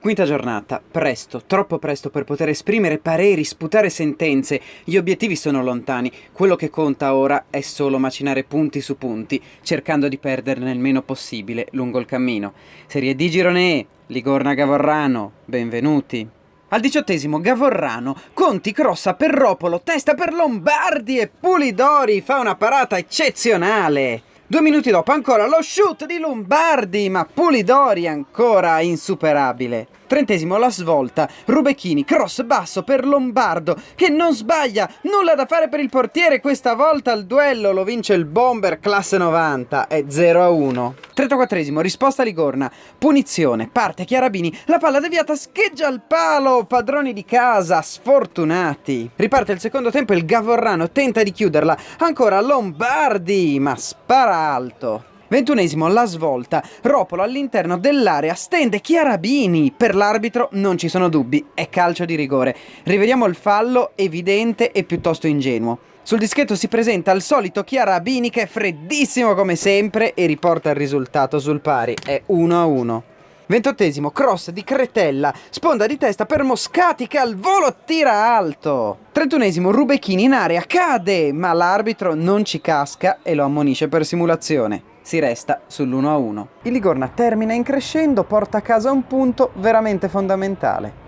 Quinta giornata, presto, troppo presto per poter esprimere pareri, sputare sentenze. Gli obiettivi sono lontani, quello che conta ora è solo macinare punti su punti, cercando di perderne il meno possibile lungo il cammino. Serie D Girone E, Ligorna Gavorrano, benvenuti. Al 18° Gavorrano, Conti crossa per Ropolo, testa per Lombardi e Pulidori fa una parata eccezionale. 2 minuti dopo ancora lo shoot di Lombardi, ma Pulidori ancora insuperabile. 30° la svolta, Rubecchini, cross basso per Lombardo, che non sbaglia, nulla da fare per il portiere, questa volta il duello lo vince il bomber classe 90, è 0-1. 34°, risposta Ligorna, punizione, parte Chiarabini, la palla deviata scheggia al palo, padroni di casa, sfortunati. Riparte il secondo tempo, il Gavorrano tenta di chiuderla, ancora Lombardi, ma spara alto. 21°, la svolta, Ropolo all'interno dell'area, stende Chiarabini, per l'arbitro non ci sono dubbi, è calcio di rigore. Rivediamo il fallo, evidente e piuttosto ingenuo. Sul dischetto si presenta il solito Chiarabini che è freddissimo come sempre e riporta il risultato sul pari, è 1-1. 28°, cross di Cretella, sponda di testa per Moscati che al volo tira alto. 31°, Rubecchini in area, cade, ma l'arbitro non ci casca e lo ammonisce per simulazione. Si resta sull'1-1. Il Ligorna termina in crescendo, porta a casa un punto veramente fondamentale.